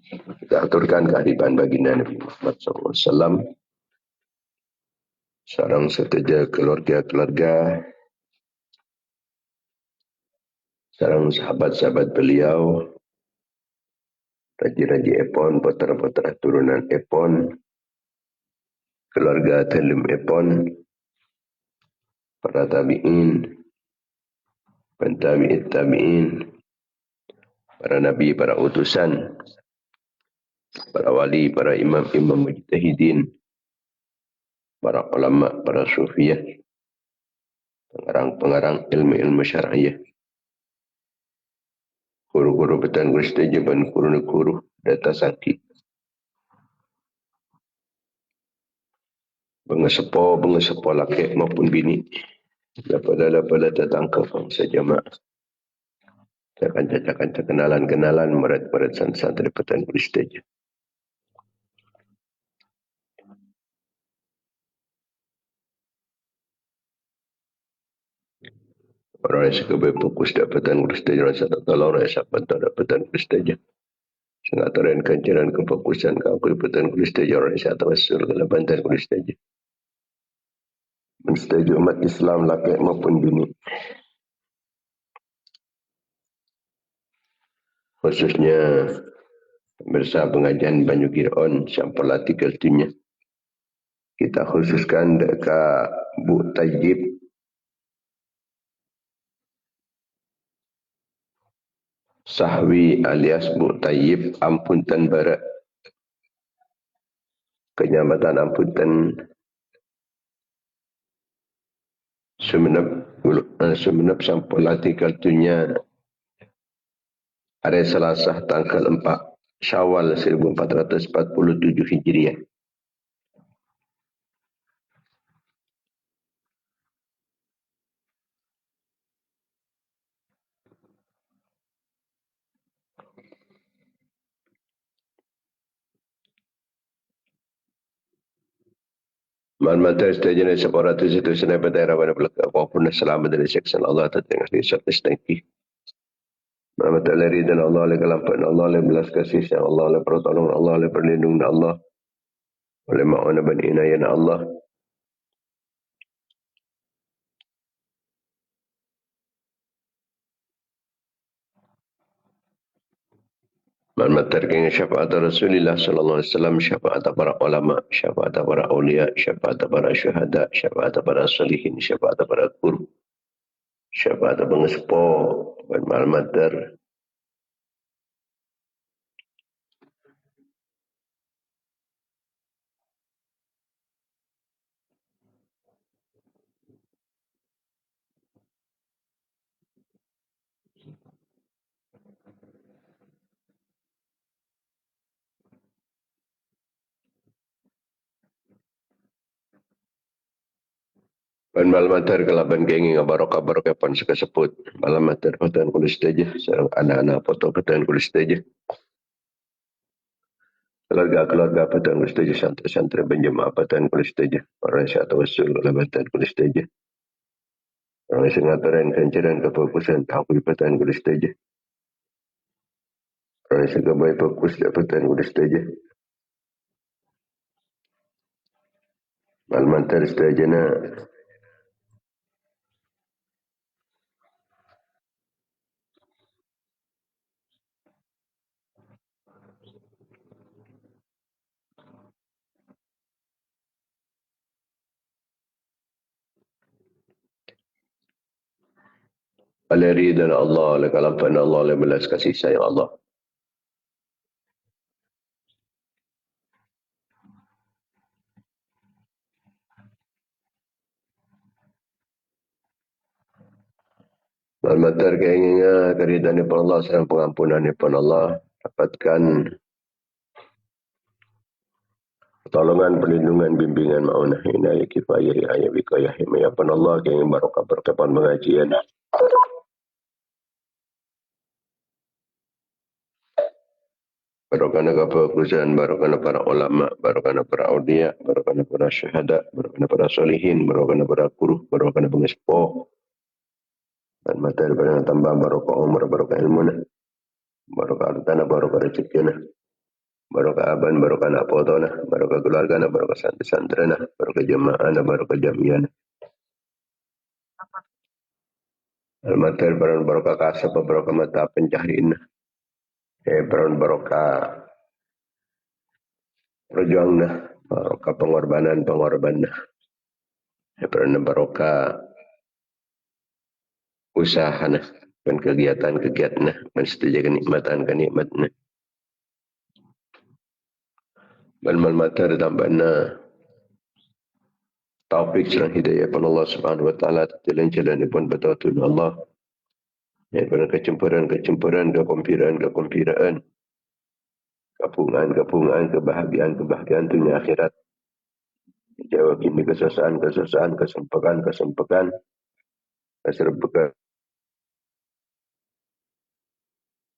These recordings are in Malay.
Kita aturkan kehadiran baginda Nabi Muhammad SAW, sareng seteja keluarga-keluarga, sareng sahabat-sahabat beliau, raji-raji epon, putra-putra turunan epon, keluarga Talim epon, para tabi'in, tabi'in tabi'in, para nabi, para utusan, para wali, para imam-imam mujtahidin, para ulama, para sufiyah, pengarang-pengarang ilmu-ilmu syar'iyah, guru-guru petan guru setuju dan guru-guru data sakit, bengesepo laki maupun bini, pada datang ke bangsa jamaah, cakan kenalan merat santri petan guru setuju. Orang yang sekebaya fokus dapatan guru setuju, orang yang tolong, orang yang sahabat dapatan guru setuju. Sengataran kancaran kefokusan kakui petan guru setuju, orang yang tawasul ke labantan guru setuju. Mensetuju umat Islam laki maupun bini. Khususnya pemirsa pengajian Banyu Giron sampailah 3 dunia. Kita khususkan dekat Bu Tayyib Sahwi alias Bu Tayyib Ampunten Barat, Kenyamatan Ampunten, Sumenep sampailah 3 dunia. Hari Selasa tanggal 4 Syawal 1447 Hijriah. Malmata istajana separatu situ senai petera pada belakang apapun selamat dari seksan Allah tertengah di suatu istangki. Malmata lari dan Allah oleh kelampan Allah oleh belas kasih sayang Allah oleh pertolongan Allah oleh perlindungan Allah oleh ma'una ban inayan Allah. Malmata terkini syafaat Rasulullah sallallahu alaihi wasallam, syafaat para ulama, syafaat para awliya, syafaat para syuhada, syafaat para salihin, syafaat para guru, syafaat pengespo dan malmata dan malmatar kelaban kengi ngabarok-barok kapan sekasebut malmatar patan kulis teja sareng anak-anak foto patan kulis teja keluarga patan kulis teja santri-santri penjemaah patan kulis teja orang yang tawasul patan kulis teja orang yang ngataran kancaran kefokusan takui patan kulis teja orang yang kebaik fokus patan kulis teja malmatar stejana oleh ridha Allah, oleh kalampaan Allah, oleh belas kasih sayang Allah. Malmatar keinginnya keridhaan daripada Allah serta pengampunan daripada Allah, dapatkan pertolongan, perlindungan, bimbingan, ma'unah, inayah, kifayah, riayah, wikayah, himayah daripada Allah, keinginan barokah berkepan pengajian. Barokahna kefokusan, barokahna para ulama, barokahna para awliya, barokahna para syuhada, barokahna para solihin, barokahna para guru, barokahna pengespo. Dan materi pada tambah barokah umur, barokah ilmu, barokah hartana, barokah rezeki. Barokah aban, barokah anak potona, barokah keluarga na, barokah santri-santri na, barokah jemaah na, barokah jamiah na. Al-mater baron barokah kasab, barokah mata pencahariin na. Baron barokah perjuang na, barokah pengorban na. Baron barokah usaha na, dan kegiatan-kegiatan na, dan setuju kenikmatan na. Bal mater tambah na taufik serang hidayah pan Allah Subhanahu wa taala jalan-jalan pun betul Allah. Pada kecemburuan, kegembiraan, kepungan, kebahagiaan dunia akhirat. Jauh kini kesusahan, kesempekan, keserbekan,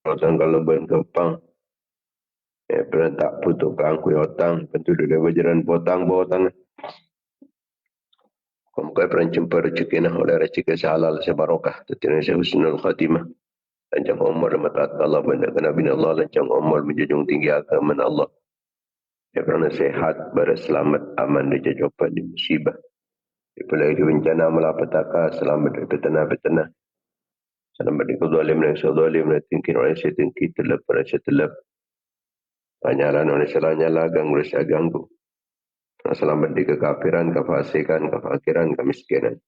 kalau kepang, berantak putuk kangkui otang, tentu dari wajaran potang, botang. Kau perancumpa rezeki nah oleh rezeki sehalal sebarokah. Tetapi saya husnul khatimah. Lancang umur mata Allah benda Nabi Allah lancang umur menjunjung tinggi agama Allah. Ya kerana sehat, berselamat, aman dari jawapan di musibah. Dipulai di bencana malapetaka, selamat dari petana-petana. Selamat dari kezalim dan sezalim dan tingkir oleh setingki telap pada setelap. Panyalan oleh salah nyala, ganggu oleh ganggu. Selamat dari kekafiran, kefasikan, kefakiran, kemiskinan.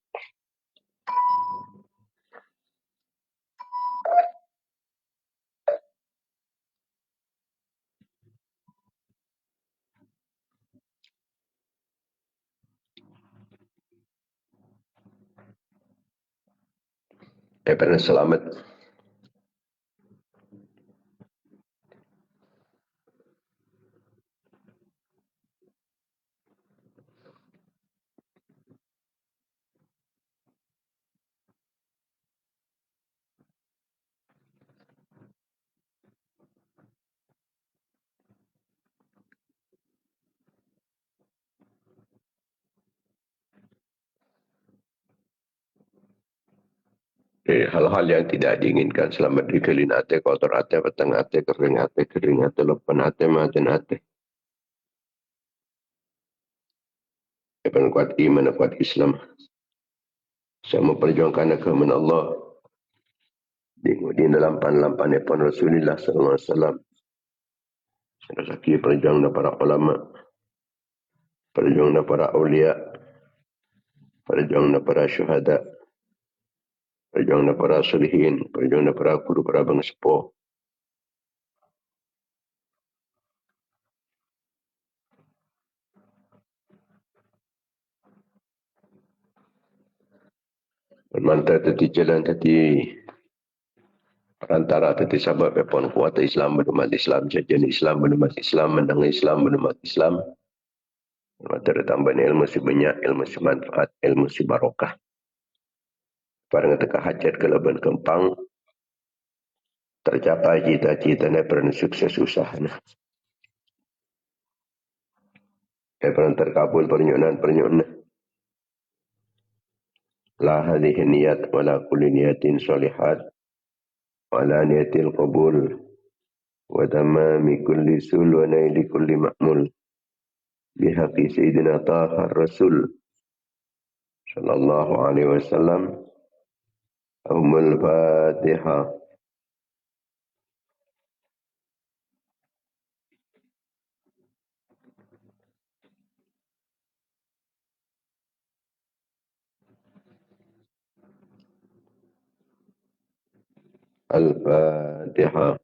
Pernah selamat. Hal-hal yang tidak diinginkan selamat dari kelin hati, kotor hati, petang hati, kering hati, lepan hati, maten hati. Depan kuat iman, kuat Islam. Saya memperjuangkan agama Allah di dalam lampan Rasulullah sallallahu alaihi wasallam. Saya sakit perjuangan para ulama, perjuangan para aulia, perjuangan para syuhada, perjuangan para solihin, perjuangan para guru, para bangsa sepuh. Bermantap tadi jalan tadi perantara tadi sabab pun kuat Islam berumat Islam, jajan Islam berumat Islam, menang Islam berumat Islam. Bermantap tambahan ilmu si banyak, ilmu si manfaat, ilmu si barokah. Parang teka hajat kelaban kempang tercapai cita-citanya pernah sukses usahanya. Pernah terkabul pernyunan. La hadhihi niyat wala kulli niyatin sholihat wala niyatil qabul wa tamami kulli sul wa naili kulli ma'mul bihaqi sayyidina Taha Rasul sallallahu alaihi wasallam. Umul Fatihah. Al-Fatihah.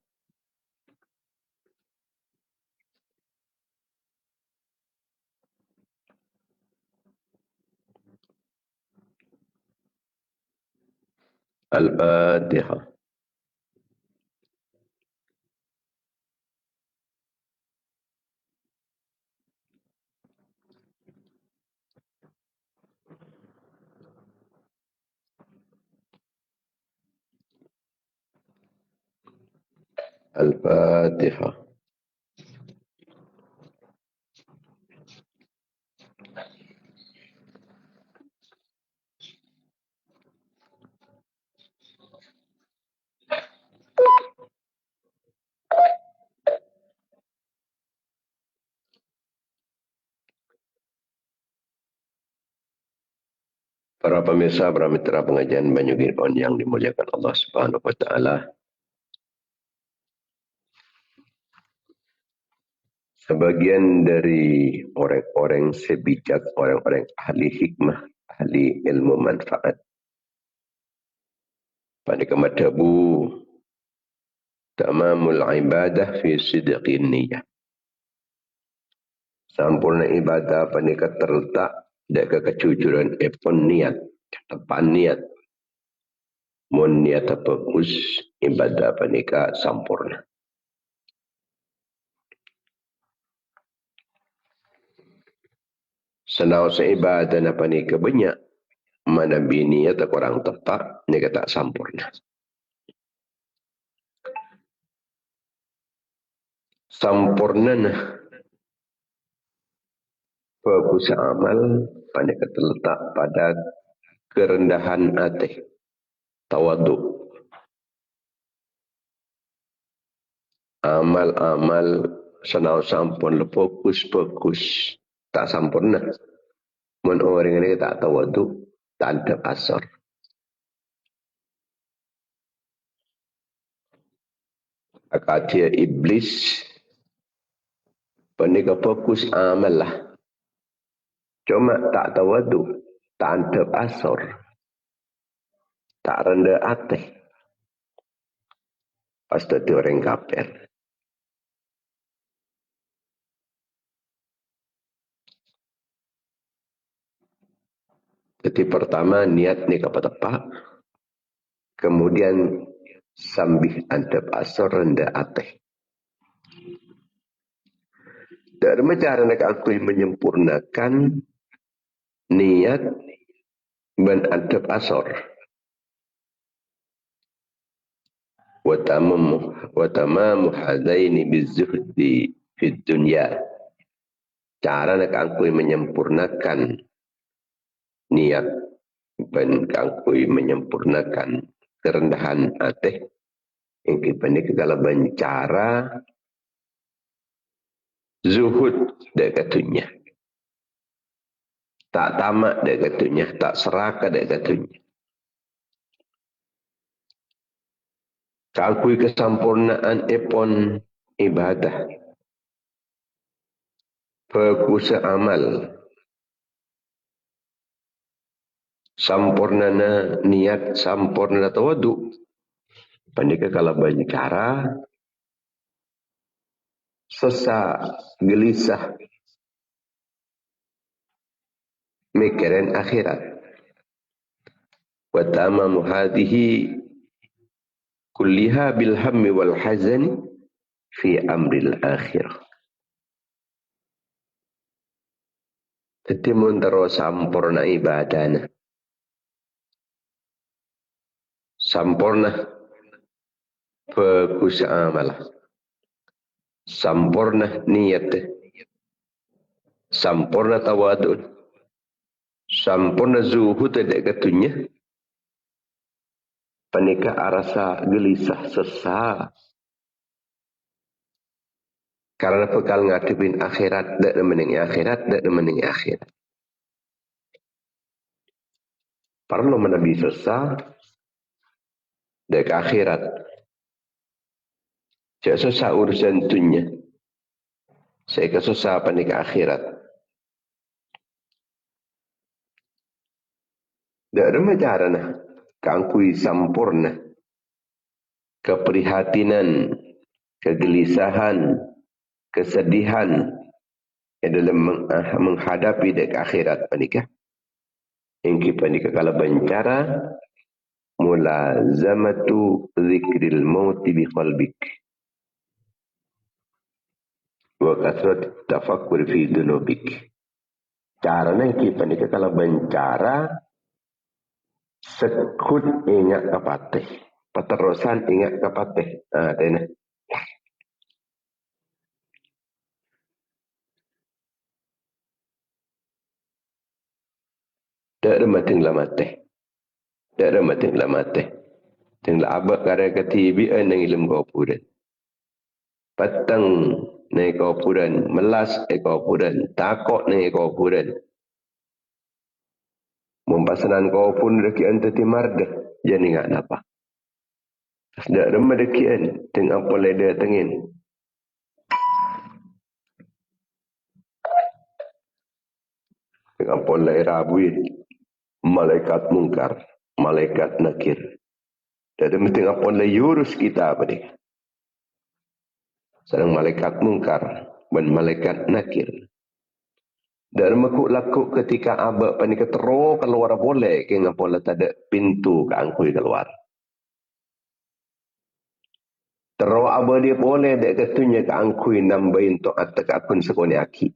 Al-Fatihah. Al-Fatihah. Para pemirsa, para mitra pengajian Banyugin On yang dimuliakan Allah Subhanahu wa taala. Sebagian dari orang-orang sebijak, orang-orang ahli hikmah, ahli ilmu manfaat. Pada kemadabu tamamul ibadah fi sidqin niyah. Sampurna ibadah panika terletak dekat kejujuran epon niat, tepan niat. Mun niat bagus, ibadah panika sampurna. Senau seibadah na panika banyak, mana niat kurang tepat, nika tak sampurna. Sampurna na fokus amal panika terletak pada kerendahan hati, tawaduk. Amal-amal senau sampun fokus tak sampurna. Mun orang ini tak tawaduk, tak ada asar. Akatia iblis panika fokus amal lah. Cuma tak tawaduk, tak ada asar. Tak rendah hati. Pasti itu orang kafir. Jadi pertama niat ni tepat. Kemudian sambih antep asor rendah hati. Dari cara nak aku menyempurnakan niat dan antep asor. Watamamu hadaini bizuhdi fid dunya. Cara nak aku menyempurnakan niat dan aku menyempurnakan kerendahan hati. Yang kita ni kalau cara zuhud dekat dunia. Tak tamak dekat dunia, tak serakah dekat dunia. Kakui kesempurnaan epon ibadah. Fokus amal. Sampurnana niat, sampurna tawadu. Pandika kalau berbicara, sesak, gelisah, mikirin akhirat. Wa tamamu hadhihi kulliha bil hammi wal hazani fi amril akhirah. Jadi muntaro sampurna ibadana. Sampurna fokus amal. Sampurna niat. Sampurna tawadud. Sampurna zuhud dekat dunia. Panika arasa gelisah sesak. Karena bekal ngadepin akhirat, dak nemening akhirat, dak nemening akhirat. Perlu menabi sesak dak akhirat. Cak sesak urusan dunia. Saya kesusah panika akhirat. Dak ada cara nah. Kangkui sampurna. Keprihatinan, kegelisahan, kesedihan dalam menghadapi dek akhirat panika. Ingki panika kalau bencara mulazamatu zikril mauti bi qalbik wa kasrat tafakkur fi dunubik. Caranya ingki panika kalau bencara sekut ingat kapatih, peterusan ingat kapatih. Dena. Tak ada mating lah mati. Tak ada mating lah mati. Tinggal abad karya ketibian yang ilmu kaupuran. Patang naik kaupuran. Melas kaupuran. Takok naik kaupuran. Mempasanan kau pun dekian tetimar dah. Jadi ingat apa? Sedak remah dekian. Tengah boleh dia tengin. Tengah boleh rabuin. Malaikat mungkar. Malaikat nakir. Jadi mesti ngapon le yurus kita apa ni? Sedang malaikat mungkar dan malaikat nakir. Dan makuk laku ketika abak pani ketero keluar boleh ke ngapon le tak ada pintu ke angkui keluar. Tero abak dia boleh dek ketunya ke angkui nambahin to'at ke akun sekoni aki.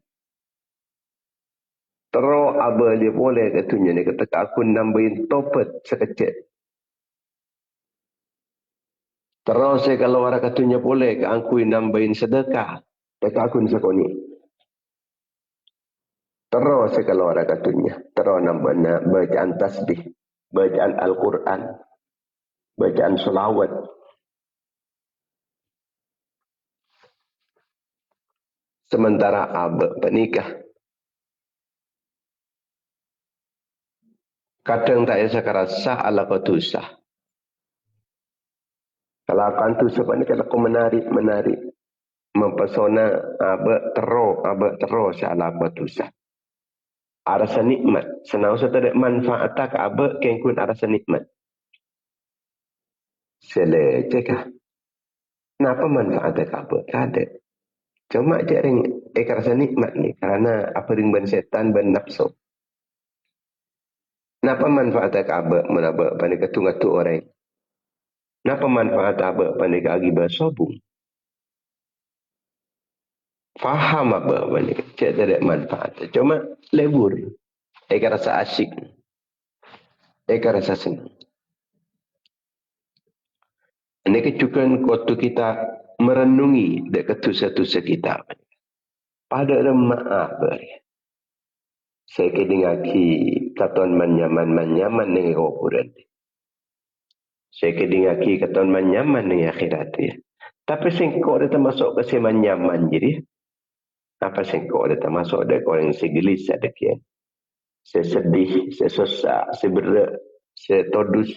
Tero abak dia boleh ketunya ni ketika akun nambahin topet sekecil. Terus saya kalau orang katunya boleh ke angkui nambahin sedekah. Dekat akun sekoni. Terus saya kalau orang katunya. Terus nambah bacaan tasbih. Bacaan Al-Quran. Bacaan selawat. Sementara abad penikah. Kadang tak bisa kerasa ala kau sah. Kalau akan tu sebenarnya kalau kau menarik. Mempesona abad terus ala kau sah. Arasa nikmat. Senang saya tak ada manfaat ke abad kengkun arasa nikmat. Selecekah. Kenapa manfaat ke abad? Ada. Cuma je ring rasa nikmat ni. Kerana apa ring ban setan ban nafsu. Kenapa manfaat ke abad menabak pada ketung-ketung orang? Kenapa manfaat abad pada keagibat sobung? Faham apa ni? Cik tak ada manfaat. Cuma lebur. Eka rasa asyik. Eka rasa senang. Ini kecukupan waktu kita merenungi dek ketusa-tusa kita. Pada maaf beri. Saya kedingaki katuan manyaman dengan kuburan. Saya kedingaki katuan manyaman dengan akhirat ya. Tapi singkok dia termasuk ke si manyaman jadi. Apa singkok dia termasuk ada orang yang segelis ada kian. Saya sedih, saya susah, saya berat, saya todus.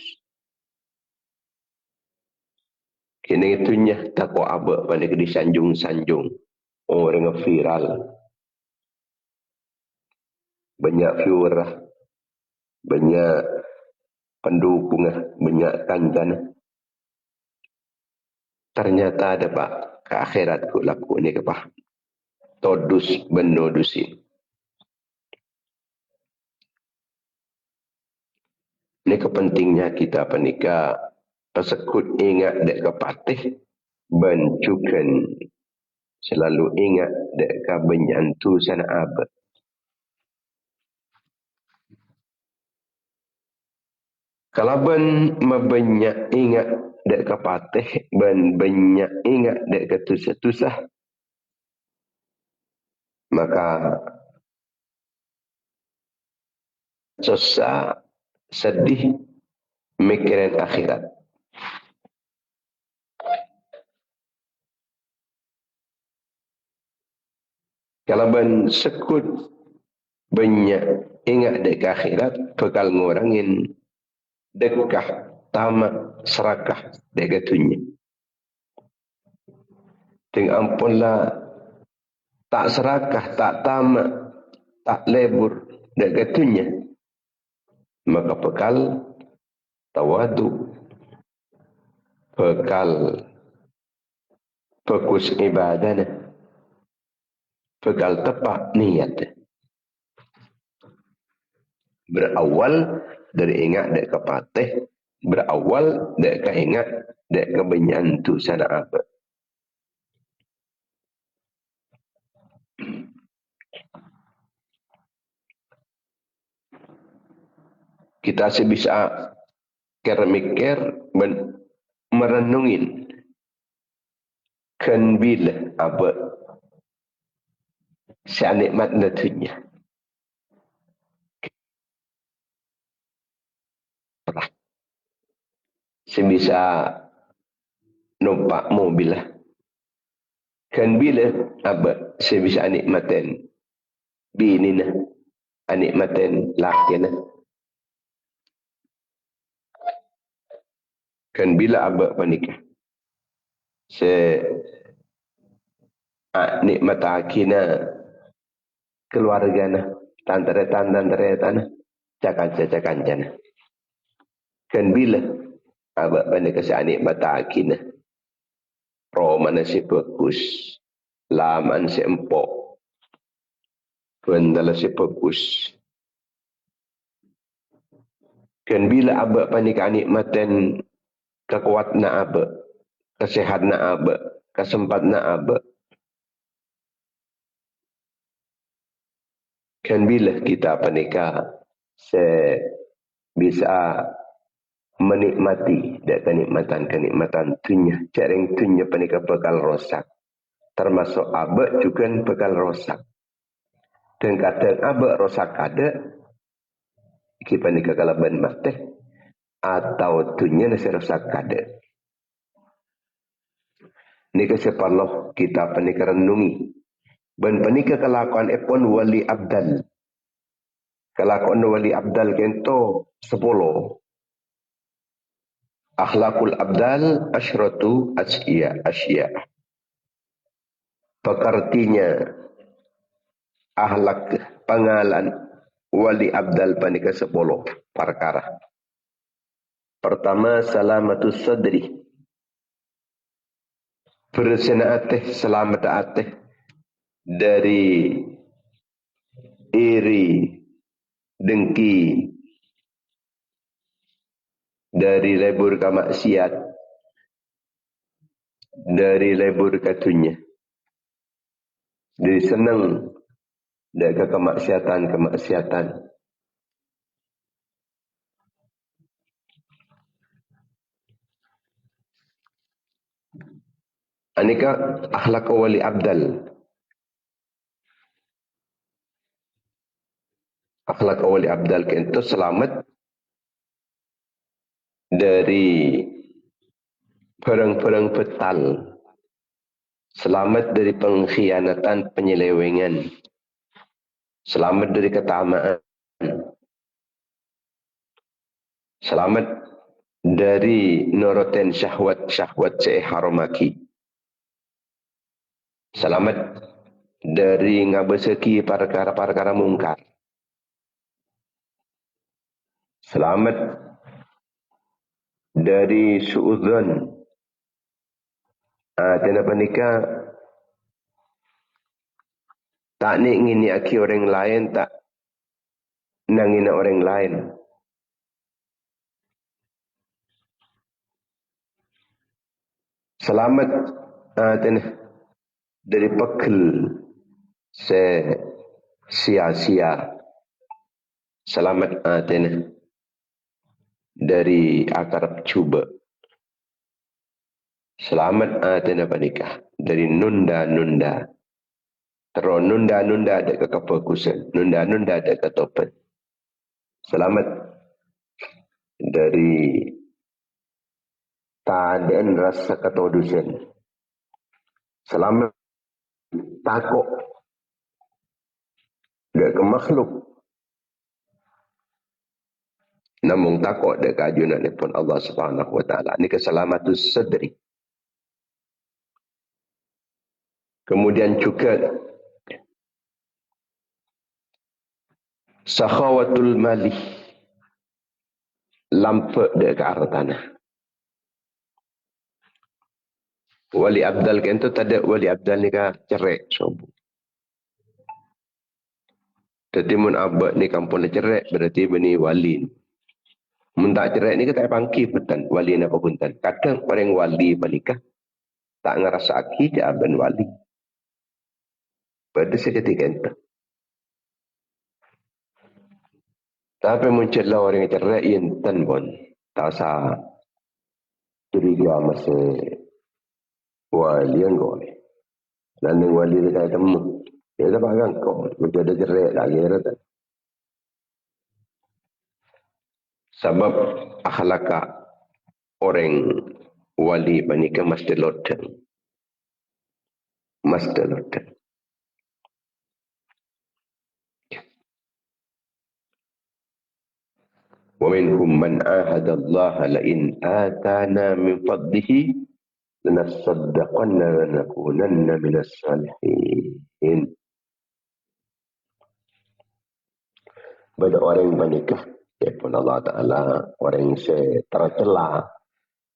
Kini itunya takwa abak pada disanjung-sanjung. Orang yang viral. Banyak viewer, banyak pendukung, banyak kanjan. Ternyata ada pak ke akhirat ku laku ni ke pak. Todus benodusi. Ini kepentingnya kita penikah persekut ingat dek kepatih bencukan selalu ingat dek kebenyantu sana abad. Kalau ben membanyak ingat dek kepatih ben banyak ingat dek ketusah-tusah maka susah sedih mikirin akhirat. Kalau ben sekut banyak ingat dek akhirat bakal ngurangin dekah tamak serakah dek ketunya. Dengan ampunlah tak serakah, tak tamak, tak lebur dek ketunya. Maka bekal tawadu, bekal fokus ibadah, bekal tepat niat. Berawal dari ingat dek kepatih, berawal dek keingat dek kebenyantu sana apa. Kita sebisa mikir merenungin kan bila apa senikmat natunya. Sebisa numpak mobil lah. Kan bila apa sebisa nikmatin bini nah, nikmatin laki nah. Kan bila abak panikah. Se nikmat akina keluargana tantare-tantare cakan-cakan. Kan bila abak panikah se nikmat akina. Roman si bagus. Laman si empok. Kendala si bagus. Kan bila abak panikah nikmatan kekuat na abak. Kesehat na abak. Kesempat na abak. Kan bila kita panikah bisa menikmati dan kenikmatan tunya. Careng tunya panikah bekal rosak. Termasuk abak juga bekal rosak. Dan kata abak rosak ada. Kita panikah kalaban mateh. Atau tunya nasi rosak ada. Ini kesepaloh kita panikah renungi. Dan panikah kelakuan epon wali abdal. Kelakuan wali abdal kento 10. Akhlakul abdal asyratu asya. Pekertinya akhlak pengalan wali abdal panika 10 perkara. Pertama, salamatus sadri. Bersena ateh, selamat ateh dari iri, dengki, dari lebur kemaksiat, dari lebur katunya. Dari senang dari kemaksiatan. Anika akhlak wali abdal. Akhlak wali abdal kento selamat dari perang-perang betal. Selamat dari pengkhianatan, penyelewengan. Selamat dari ketamaan. Selamat dari noroten syahwat seharamaki. Selamat dari ngabeseki perkara-perkara mungkar. Selamat dari suudzon. Kenapa nikah? Tak ngini aki orang lain, tak nangina orang lain. Selamat dari pekel sia-sia. Selamat dari akar cuba. Selamat panikah dari nunda-nunda. Terus nunda-nunda ada kekefokusan. Nunda-nunda ada ketopan. Selamat dari keadaan rasa ketodusan. Selamat takut dari makhluk. Namun takut dari keajunan pun Allah Subhanahu Wa Taala. Ini keselamatus sadri. Kemudian juga sakhawatul mali. Lampak dari ke arah tanah. Wali abdal kan tu tak ada wali abdal ni kan cerai sombong. Jadi mun abad ni kampung ni cerai berarti bini wali. Mun tak cerai ni kita pangki betan wali apa punten. Kadang orang wali menikah tak ngerasa aki dia abang wali. Pada seketika itu. Tapi muncullah orang yang cerai intan pun tak sah curiga masih wali yang boleh. Dan yang wali dia kata temu. Dia tak pakai kau. Macam ada cerai lagi. Sebab akhlak orang wali menikah mesti lodeng. Mesti lodeng. Wa minhum man ahada Allah la in atana min fadlihi lanasaddaqanna wa nakunanna minas salihin. Pada orang yang menikah, pun Allah Ta'ala, orang yang tercela,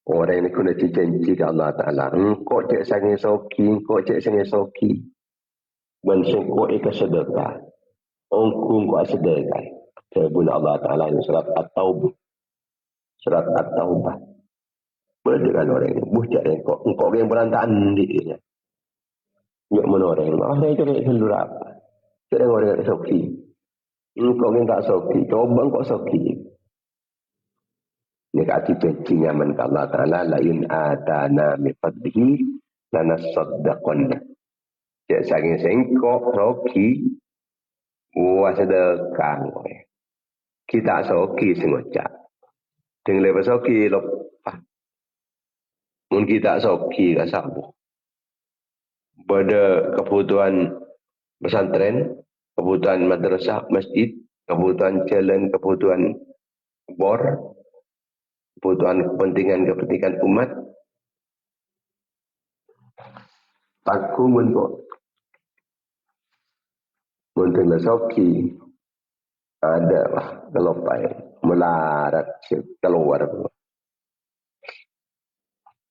orang yang kena janji ke Allah Ta'ala, engkau cek sangat soki, engkau cek sangat soki, dan engkau ikat sedekah, engkau sedekah. Kebun Allah Ta'ala yang surat At-Taubah. Surat At-Taubah. Berdekat orang ini. Bucak engkau yang berantakan dia. Yuk menoreng. Orang itu kayak seluruh apa. Kadang orang yang soki. Engkau yang tak soki. Coba engkau soki. Ini kata janji nyaman ke Allah Ta'ala. Lain atana mifadhi lana saddaqanna. Cik sangat sengkok soki. Wah sedekah. Kita soki sengocak. Dengan lepas soki lepas. Mungkin kita soki ke sabu. Pada kebutuhan pesantren, kebutuhan madrasah, masjid, kebutuhan jalan, kebutuhan bor, kebutuhan kepentingan umat. Takut untuk soki. Ada lah kelopai melarat keluar.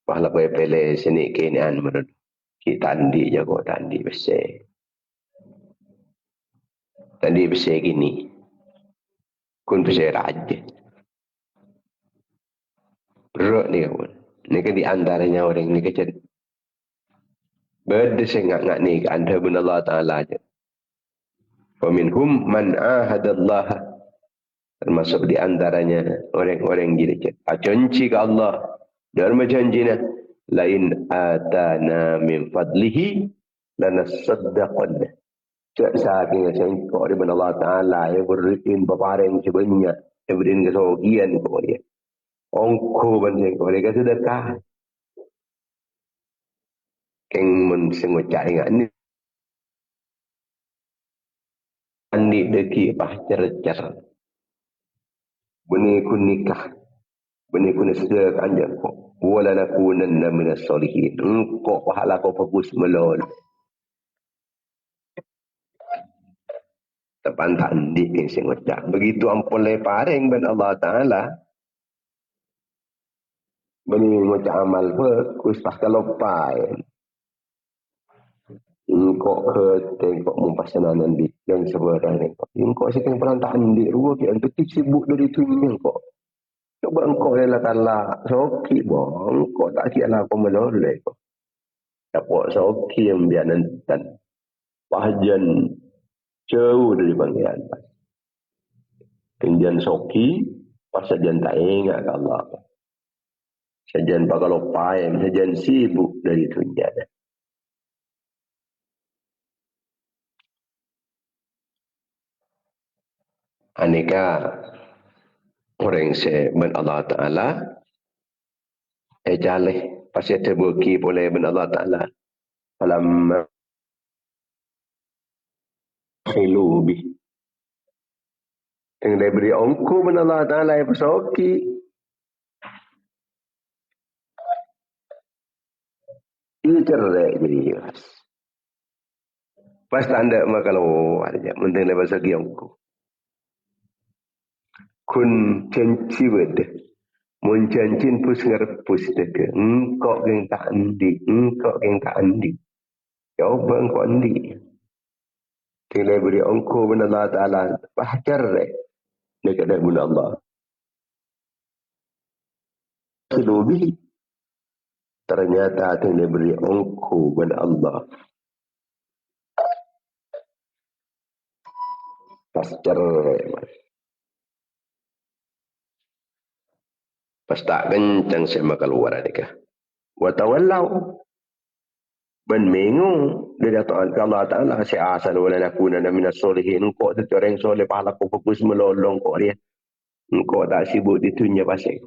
Pahala pele sini kinian menurut kita tandi jago tandi besar. Tandi besar gini. Kun besar aja. Beruk ni kawan. Ni kan di antaranya orang ni kecil. Berdesengak-ngak ni ke anda bin Allah Ta'ala aja. Faminhum man ahadallaha. Termasuk di antaranya orang-orang gini. Janji ke Allah. Dan berjanjinya. Lain atana min fadlihi. Lana saddaqanna. Cak saking sengkok daripada Allah Ta'ala. Yang berikin peparing sebanyak. Yang berikin kesogian kepada dia. Ongko ban sengkok. Dia kata sedekah. Keng men sengocak ingat ni. Andi deki cer-cer. Beni kun nikah. Beni kun sedekah anjak kok. Wala nakunanna minas solihin. Engkau pahala kau fokus melol. Tepantak andi keng sengocak. Begitu ampun leparing ban Allah Ta'ala. Beni ngocak amal fokus pas kelopain. Engkau ke tengok mumpasanan di yang sebenarnya. Engkau sekarang perantakan di rumah kita untuk sibuk dari itu engkau. Coba engkau rela soki boh. Engkau tak kira kau menoleh kau. Dapat soki yang biar nanti pahajan jauh dari panggilan. Kenjan soki pasajan tak ingat ke Allah. Sajan pakalopayang, sajan sibuk dari dunia. Aneka orang ben Allah Ta'ala jaleh pasti terbukti oleh ben Allah Ta'ala dalam khilubi yang diberi ongku ben Allah Ta'ala yang pesoki ini cerai jadi pas tanda kalau ada mungkin lepas lagi ongku kun cenci beda muncancin pus ngerpus deke engkau yang tak andi coba engkau andi kila beri engkau benar Allah Ta'ala bahcar dekat dari benar Allah khilubi ternyata kila beri engkau benar Allah bahcar pas tak kencang sama keluar adikah. Watawallau. Ben mengu. Dia datang Allah Ta'ala. Si asal wala nakunana minas solihin. Engkau tu orang soleh. Pahala kau fokus melolong kau dia. Engkau tak sibuk ditunya pasal.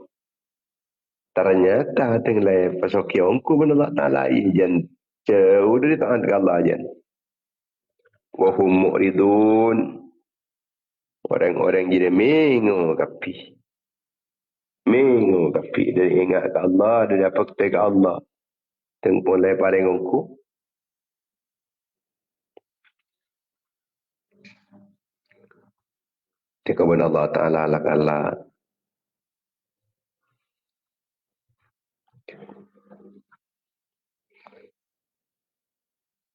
Ternyata tinggal pasoki engkau ben Allah Ta'ala. Ijan jauh dari ta'an Allah jan. Wahum mu'ridun. Orang-orang jadi mengu kapi. Minggu tapi dia ingat ke Allah, dia dapat ketika Allah. Tengpun lepas denganku. Dia kepada Allah Ta'ala Allah.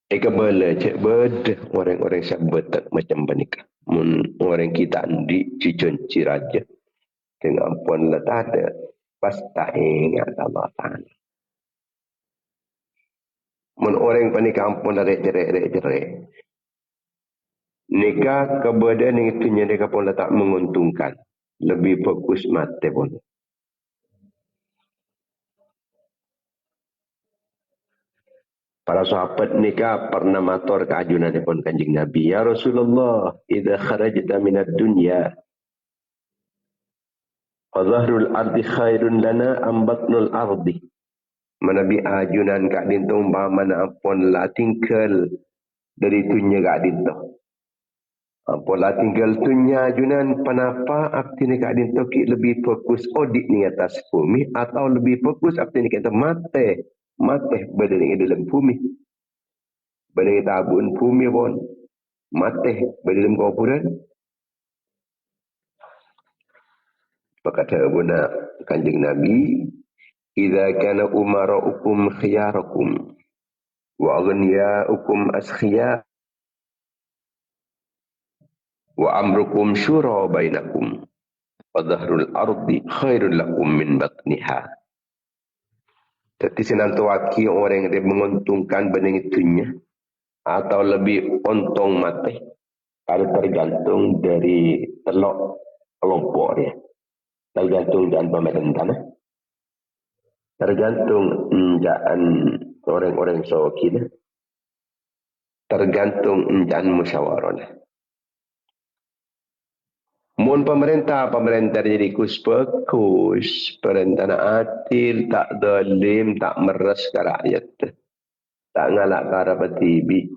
Ika bela cek beda orang-orang sahabat macam menikah. Orang kita andi cicun ciraja. Dengan pun letak ada. Pas tak ingat Allah Ta'ala. Orang panik ampun dari jerai. Nikah keberadaan itu mereka pun tak menguntungkan. Lebih fokus mati pun. Para sahabat nikah pernah matur keajunan pun kanjeng Nabi. Ya Rasulullah, idza kharajta minad dunya, fadhahrul ardi khairun lana am batnul ardi. Manabi ajunan kak dintung mana pun la tinggal dari dunya kak dintung. Apalah tinggal tunya ajunan penapa akti ni kak dintung lebih fokus audit ni atas bumi atau lebih fokus akti ni kata mate berada di dalam bumi. Berada tabun bumi pun mate berada dalam kuburan. Berkata Abuna kanjeng Nabi, "Idza kana umara'ukum khiyarakum wa aghniya'ukum askhiya wa amrukum syura bainakum wa dhahrul ardi khairul lakum min batniha." Jadi senantu waki orang yang menguntungkan bening itunya atau lebih untung mati. Ada tergantung dari telok kelompok dia. Tergantung dan pemerintah. Tergantung enjaan orang-orang sawakina. Tergantung enjaan musyawarah. Mun pemerintah jadi kus-pekus. Perintah nak adil, tak zalim, tak meres ke rakyat. Tak ngalak ke arah petibi.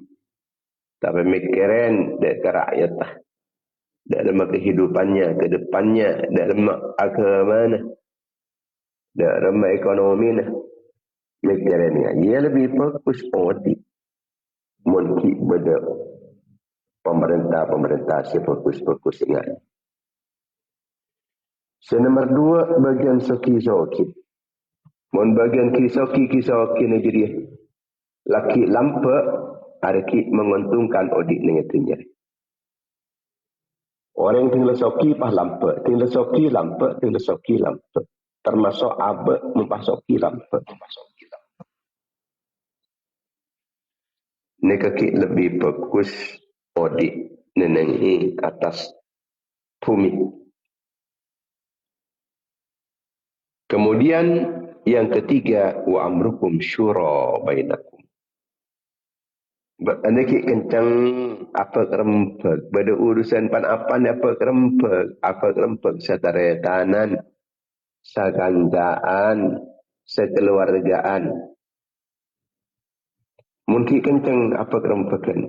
Tak pemikiran ke rakyat. Dalam kehidupannya, ke depannya, dalam agama, dalam ekonomi. Mikirannya. Ia lebih fokus audit. Mungkin pada pemerintah si fokus ingat. Nombor 2, bagian soki-soki. Mun bagian kisoki ni jadi laki lampak, ada ki menguntungkan audit ni itunya. Orang tinggal soki pas lampak, tinggal soki lampak. Termasuk abad mempasoki lampak. Ni kaki lebih fokus audit nenengi atas bumi. Kemudian yang ketiga, wa amrukum syura bainakum. Anda ki kencang apa kerempek. Pada urusan pan-apan apa kerempek. Setaretanan, sagandaan, sekeluargaan. Mungkin kencang apa kerempekan.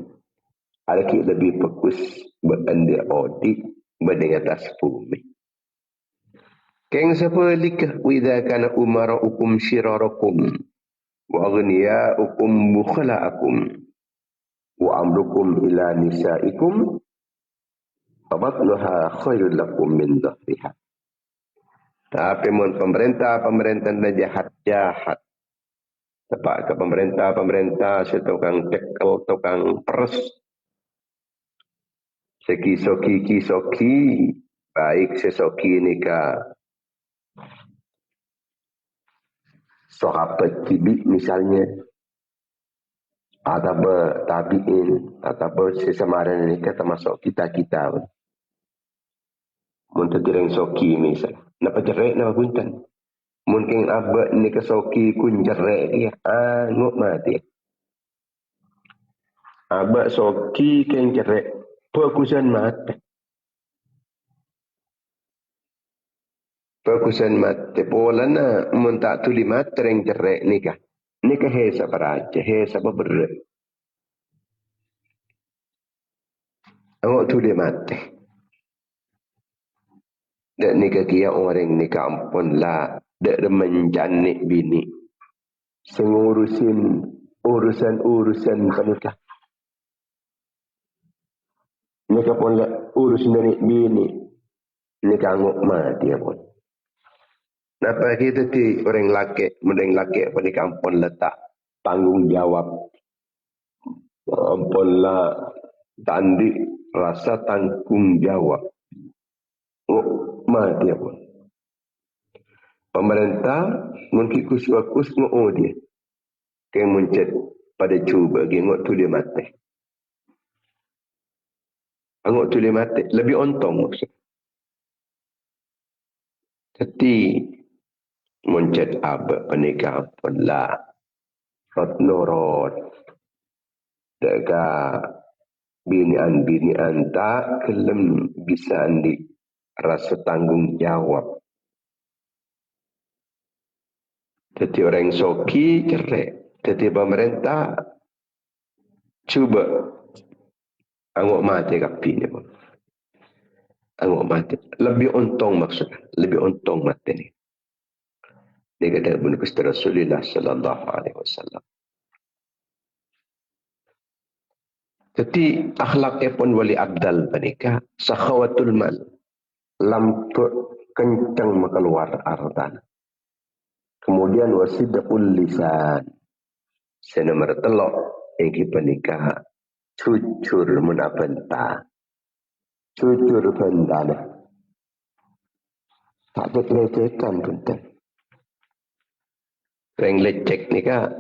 Ada ki lebih fokus beranda audit berdeng atas bumi. Keng siapa likah widha kana umara'ukum syirarakum wa aghniya'ukum bukhala'akum wa amrukum ila nisa'ikum fabatluha khairul lakum min dhahriha. Tapi mun pemerintah dah jahat. Sebab ke pemerintah setukang cekel, tukang peres. Sekisoki, baik sesoki nikah. Sahabat kibik misalnya, atau tabiin, atau sesamaran ini termasuk kita. Untuk direng soki misal, napa jerai napa buntan. Mungkin abad ni ke soki kun jerai dia, nguk mati. Abad soki kan jerai, fokusan mati. Fokusan mati pola na mun tak tuli mati reng jerai nikah. Nikah hesa beraja, hesa berat. Nguk tuli mati. Dek nikah kia orang nikah ampun lah. Dek menjanik bini. Sengurusin urusan pernikah. Nikah pun lah urus nenek bini. Nikah nguk mati pun. Napa kita ti orang laki apa nikah ampun letak tanggung jawab. Ampun lah tandi rasa tanggung jawab. Nguk mati pun. Pemerintah mungkin kus-kus nguk dia. Kaya muncet pada cuba nguk tu dia mati. Nguk tu dia mati. Lebih untung maksud. Jadi muncet abad pernikahan pun lah. Rot norot. Dekat binian tak kelem bisa di rasa tanggung jawab. Jadi orang soki cerai. Jadi pemerintah cuba angok mati kapi ni pun. Angok mati. Lebih untung maksudnya. Lebih untung mati ni. Dia kata Ibnu Rasulullah sallallahu alaihi wasallam. Jadi akhlaknya pun wali abdal menikah. Sakhawatul mal. Lampuk kencang keluar harta. Kemudian wasidqul lisan. Senomor telok yang penikah. Jujur menabenta. Jujur bentana. Tak berlecehkan bentana. Yang lecek ni kan.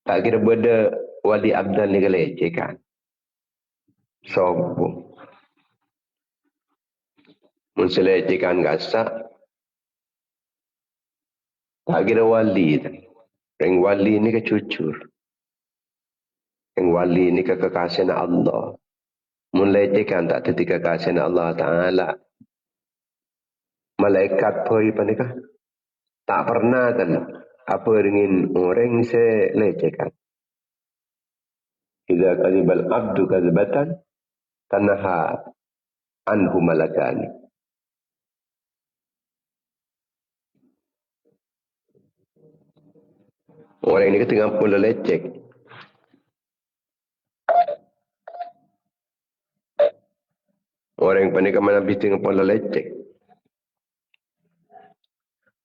Tak kira benda wali abdal ni kan lecehkan. Sombong. Menselecehkan gasak. Tak kira wali. Yang wali ni ke jujur. Yang wali ni ke kekasihan Allah. Melecehkan tak ketika kekasihan Allah Ta'ala. Malaikat pun panikah. Tak pernah kan. Apa dengan orang saya lecehkan. Idza kadibal abdu kadibatan. Tanaha anhu malakani. Orang ini tengah pula lecek. Orang yang panik mana habis tengah pula lecek.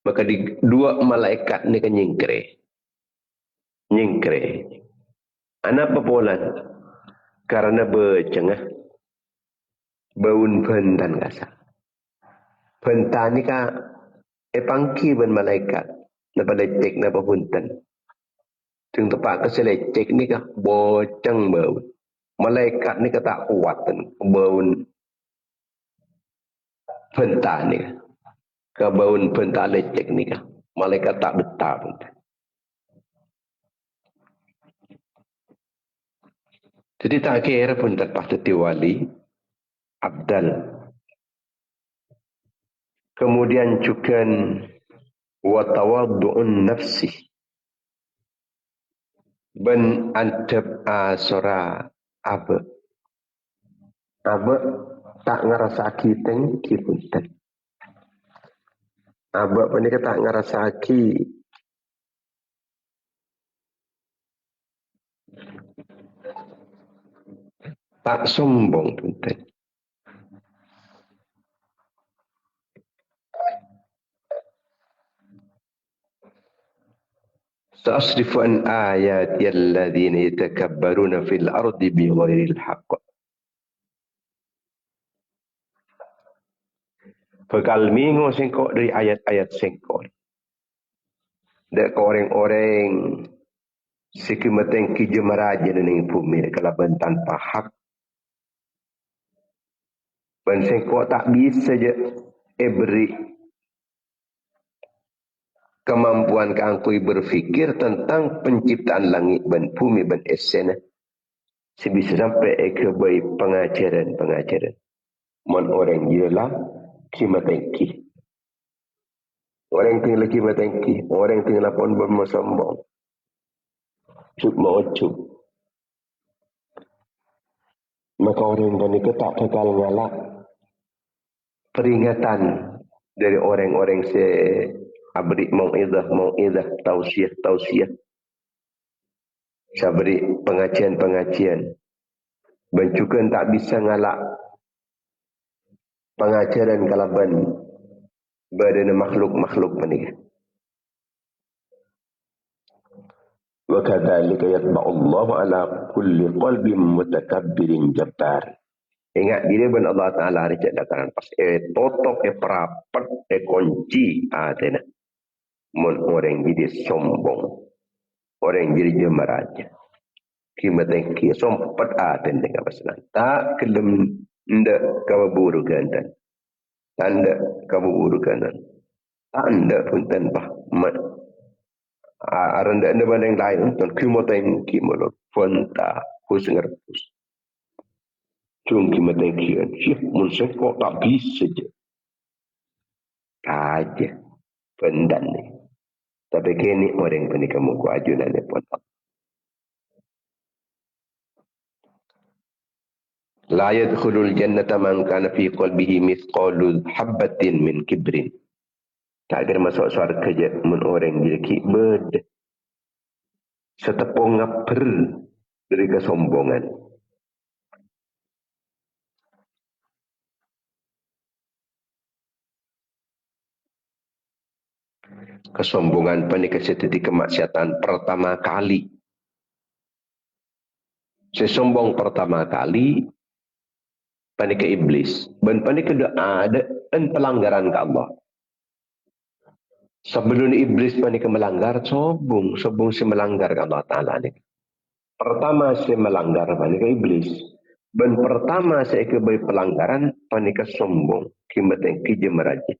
Maka dua malaikat ni kan nyingkre. Nyingkre. Kenapa pula? Karena bercengah. Baun pentan kasar. Pentan ni kan pangki ben malaikat. Napa lecek napa punten. Ting tepat keselecek ni kan boceng baun. Malaikat ni kan tak kuat baun pentan ni kan. Kebaun pentan lecek ni kan. Malaikat tak betah pun. Jadi tak kira pun terpas wali abdal. Kemudian juga wa tawaddu'un nafsi. Ben antep asora abe. Abe tak ngerasaki tengki punten. Abe panika tak ngerasaki tak sombong punten. Sa'asrifu an ayati alladhina yatakabbaruna fil ardi bighairil haqq. Bekal minggu sengkok dari ayat-ayat sengkok. Dek orang-orang sekimateng kijemaraja ning bumi kalaban tanpa hak. Ben sengkok tak bisa je beri kemampuan kangkui berfikir tentang penciptaan langit dan bumi dan esena. Sebisa sampai ke bayi pengajaran. Mon orang ialah kimatengki. Orang tinggal kimatengki. Orang tinggal pun bersombong. Cuk mau cuk. Maka orang ini tak bakal ngalak peringatan dari orang-orang abri mau'izah, tausiah. Saya beri pengajian. Bencukan tak bisa ngalak pengajaran kalaban badan makhluk menikah. Wa kadzalika yatba'u Allah ala kulli qalbin mutakabbirin jabbar. Ingat diri ben Allah Taala ada cakap pas totok perapat kunci atena. Mun orang jadi sombong. Orang jadi jemaraja. Kimateng ki sompat aten dengan pasalan. Tak kelem ndak kaburukan dan. Tanda kaburukan dan. Tanda pun tanpa aranda anda banding lain untuk kimateng kimolo fonta kusengertus. Cung kimateng kian. Syih mun kok tak bisa je. Aja pendan ni. Tapi kini orang pun kamu ku ajunan ni pun. La yadkhulul jannata man kana fi qalbihi mithqalu habatin min kibrin. Tak ada masuk syurga je mun orang dia kibir. Setepung ngaper dari kesombongan. Kesombongan panika setiti kemaksiatan pertama kali. Sesombong pertama kali panika iblis. Dan panika ada pelanggaran ke Allah. Sebelum iblis panika melanggar, sombong si melanggar ke Allah Ta'ala ni. Pertama si melanggar panika iblis. Dan pertama si kebai pelanggaran panika sombong. Kimateng kijemeraja.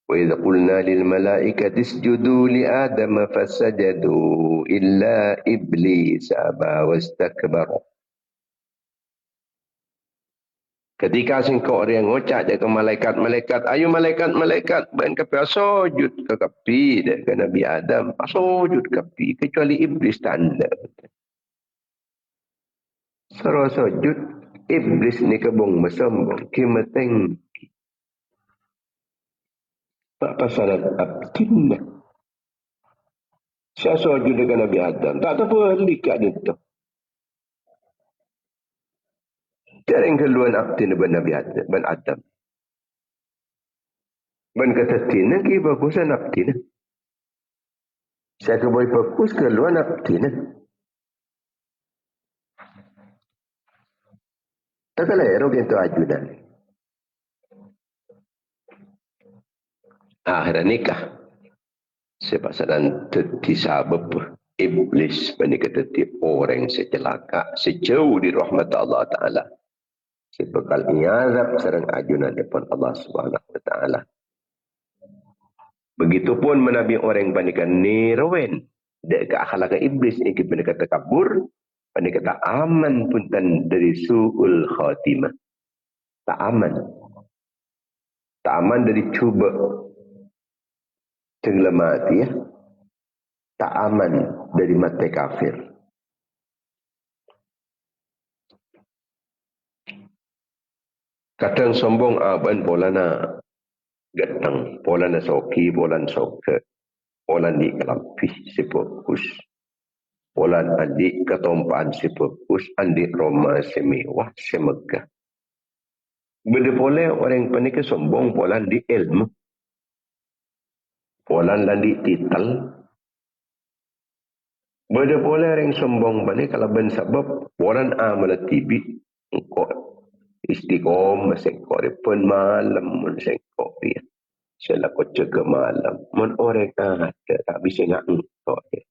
وَإِذْ قُلْنَا لِلْمَلَائِكَةِ اسْجُدُوا لِآدَمَ فَسَجَدُوا إِلَّا إِبْلِيسَ أَبَى وَاسْتَكْبَرَ. Ketika singkau orang ngocak ke malaikat, ayo malaikat, ben kapi sujud ke kapi ke Nabi Adam, sujud kapi kecuali iblis tanda. Suruh sujud, iblis ni kebong mesombong, kimateng. Tak pasalan abdinna. Saya sujud dengan Nabi Adam. Tak tahu likat dia tu. Jangan keluar abdinna dengan Nabi Adam. Ben kata tina ki bagusan abdinna. Saya keboleh bagus keluar abdinna. Tak kalau erok itu ajudan. Akhirnya nikah. Sepasalan disabab iblis menikah orang secelaka sejauh di rahmat Allah Ta'ala. Sebekal iazab serang ajunan depan Allah Subhanahu Wa Ta'ala. Begitupun menabi orang panikan nirwen. Dek akhlak iblis ini panikan takabur. Panikan tak aman pun dari su'ul khatimah. Tak aman. Tak aman dari cuba. Tenggelamati ya. Tak aman dari mata kafir. Kadang sombong aban polana gatang, polana soki, polan soke, polan di kelampih si fokus. Polan adik ketompaan si fokus, adik Roma semewah semegah. Benda boleh orang panik sombong polan di ilmu. Polan landi titel. Benda boleh orang sombong panik kalau ben sebab polan amalat tibi engkau istiqom masengkau pun malam masengkau dia. Saya lakukan jaga malam. Mun orang ada tak bisa nak engkau dia.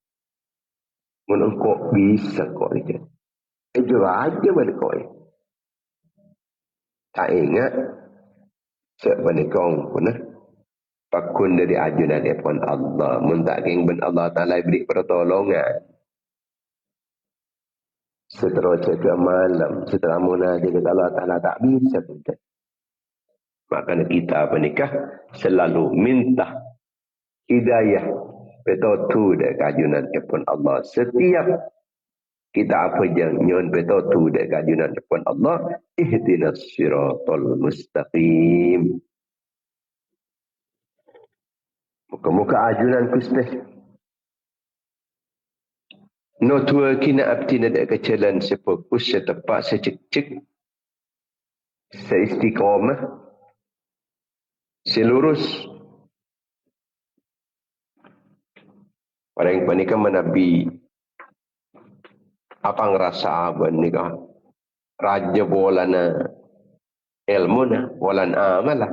Mun engkau bisa kau dia. Itu aja balik kau. Tak ingat sebenarnya pun pakun dari ajunan daripada Allah. Mun tak ingin ben Allah Ta'ala beri pertolongan. Setelah jaga malam, setelah munajat Allah Ta'ala tak bisa pun. Makanya kita menikah selalu minta hidayah. Betul tu dari ajunan daripada Allah. Setiap Kita apa yang nyon beto tu dek kajunan depan Allah. Ihdinas siratal mustaqim. Muka-muka ajunan kusteh. No tua kina abdi dek kecelan sefokus setepak secek-cek. Seistiqamah. Selurus. Orang yang panikah menabi. Apa ngerasa abang ni kah? Raja bolana ilmu na, bolan amalah.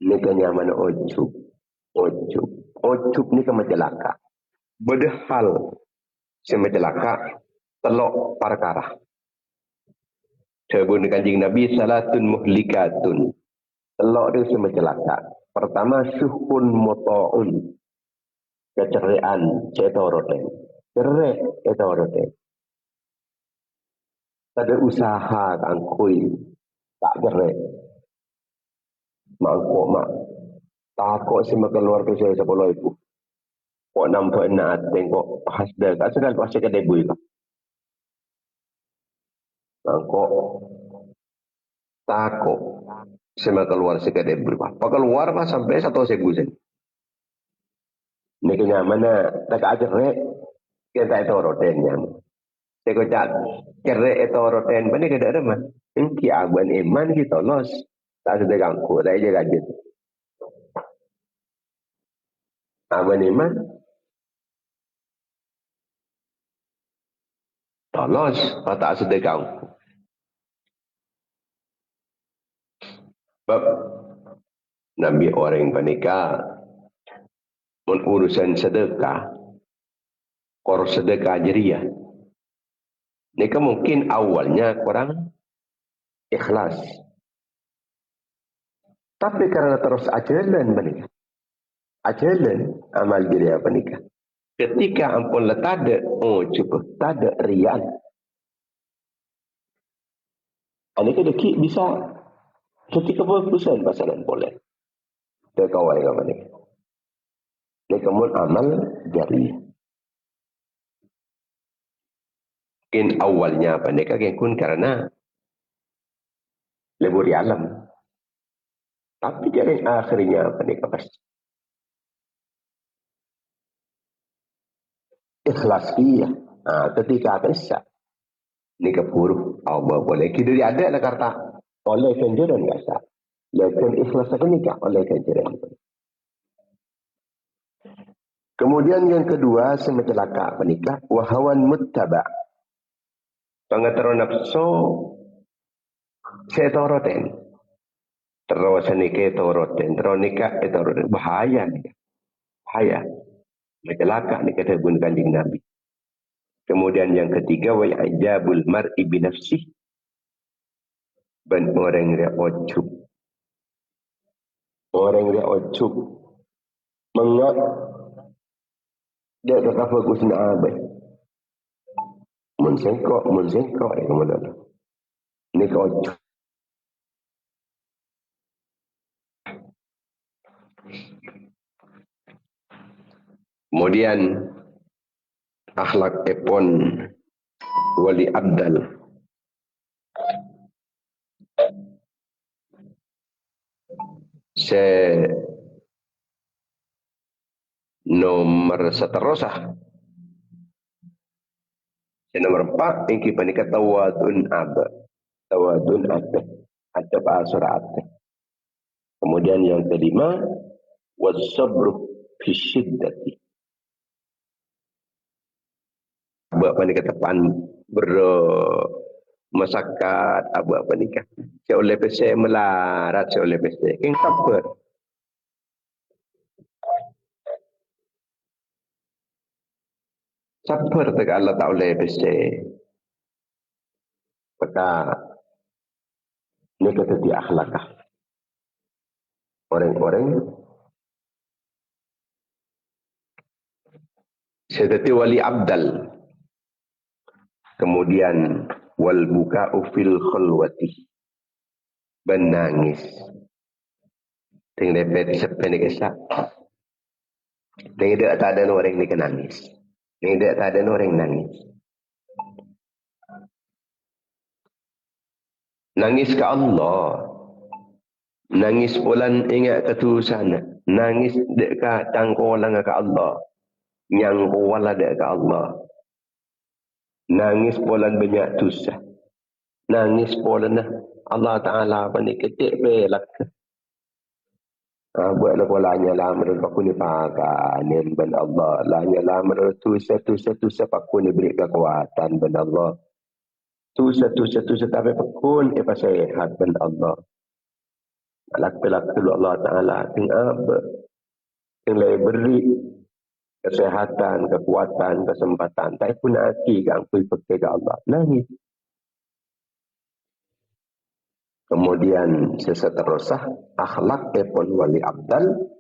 Ni kan yang mana ojub. Ojub ni kan majalaka. Bedehal si majalaka telok perkara. Sebut kanjing Nabi salatun muhlikatun. Telok dia si majalaka. Pertama syuhun muta'un. Keceriaan cetoroten. Cerai cetoroten. Ada usaha angkui tak gerak. Mangkuk mak. Takut si makan luar tu saya sepuluh ibu. Kok nampak nak tengok hasda. Tak sedar pasal kedai bui lah. Mangkuk. Takut si makan luar si kedai bui. Pak keluar pak sampai 1 sebu sen. Ni kena mana tak gerak. Kita itu rotennya. Saya kocak cerai itu roten. Mana kita ada mah. Ini aguan iman kita los. Tak sedar ganggu. Tak aja gajit. Aguan iman. Tolos. Tak sedar ganggu. Sebab Nabi orang yang panika urusan sedekah. Kor sedekah jariah. Ini kan mungkin awalnya kurang ikhlas. Tapi karena terus ajalan menikah. Ajalan amal jariah menikah. Ketika ampun lah tak ada, cukup tak ada rian. Ini kan dekik bisa ketika berputusan pasaran boleh. Terkawai ke menikah. Ini kemudian amal jariah. Mungkin awalnya menikah kun karena lebur di alam. Tapi jadi akhirnya menikah pasti. Ikhlas iya. Ketika bisa. Ini kepuru. Allah boleh. Kita dia ada lah kata. Oleh kenjuran biasa. Lekin ikhlas akan nikah. Oleh kenjuran. Kemudian yang kedua. Semecelaka menikah. Wahawan muttaba. Pengataro nafsu. Setoroten. Terus nikah etoroten. Terus nikah etoroten. Bahaya nikah. Bahaya. Mecelaka nikah terbun kanjing Nabi. Kemudian yang ketiga wa ajabul mar'i bi nafsihi. Ben orang dia ojub. Orang dia ojub. Mengat dia tak fokus nak abai. Mensengkok kemudian. Ini ke ojub. Kemudian akhlak epon wali abdal. Nomor seterusah. Nomor 4 ingki panika tawadun abad. Tawadun abad. Adab asurat. Kemudian yang kelima wasabru fi syiddati. Apa ni kata pan masyarakat apa nikah. Saya oleh PC melarat saya oleh PC. King sabar. Sabar tak Allah tak oleh PC. Maka ini kata di akhlakah. Orang-orang seperti wali abdal. Kemudian wal buka'u fil khulwati. Menangis. Tinggal dapat sepenuh kesak. Tinggal tak ada orang ni nangis. Tinggal tak ada orang nangis. Nangis ke Allah. Nangis bulan ingat ketulusan. Nangis dekat tangkolang ke Allah. Yang kuala dekat Allah. Nangis bulan banyak dosa. Nangis bulan Allah Ta'ala apa ni ketik belak. Buatlah polanya lah menurut aku ni pakai ni ben Allah. Lahnya lah menurut tusa paku ni beri kekuatan ben Allah. Tusa tapi pakun apa sehat ben Allah. Lak dulu Allah Ta'ala tinggal tinggal beri kesehatan, kekuatan, kesempatan. Tapi pun hati kan kui pakai ke Allah. Nangis. Kemudian seseterusah akhlak epon wali abdal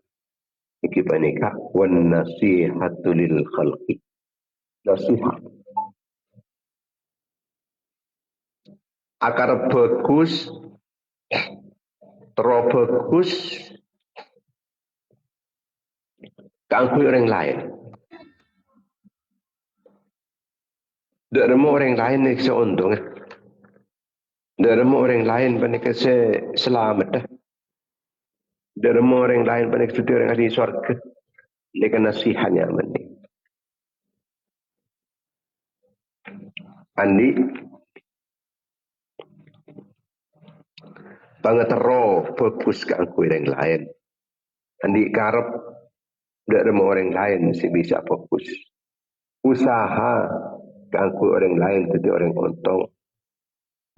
iki panika wan nasihatu lil khalqi. Nasihat. Akar bagus terbagus kanggo orang lain. Dermo orang lain ni seuntung. Dermo orang lain panika selamat. Dermo orang lain panika sudah orang ahli surga. Dengan nasihatnya mandi. Andi pangatero bagus kanggo orang lain. Andi karep dermo orang lain si bisa fokus. Usaha kanggo orang lain jadi orang untung.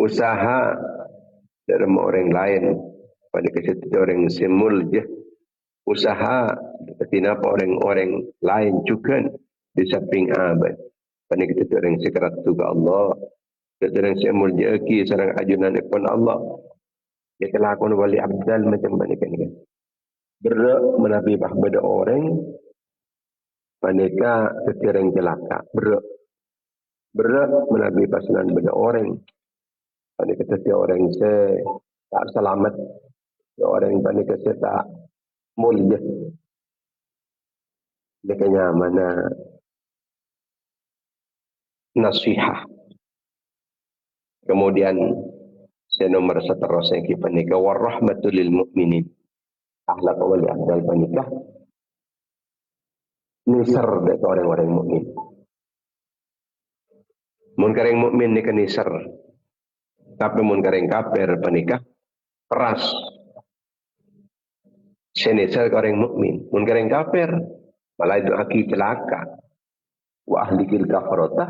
Usaha dalam orang lain pada kesempatan orang semul je. Usaha kenapa orang-orang lain juga di samping abad. Pada kesempatan orang sekerat juga Allah. Orang semul je ki sarang ajunan pun Allah. Dia kelakon wali abdal macam mana kan. Berak menabibah pada orang mereka ketirang celaka. Berak menabibah senan pada orang. Pada ketika orang tak selamat, orang pada ketika tak mulia, dekanya mana nasihat. Kemudian nomor seterusnya kita nikah warahmatul lil mukminin. Akhlak wali abdal panikah nisar dekat orang-orang mukmin. Mun kareng mukmin nikah nisar. Tapi mun kareng kafir panikah keras. Senisal kareng mukmin. Mun kareng kafir malah itu aki celaka. Wa ahlikil kafaratah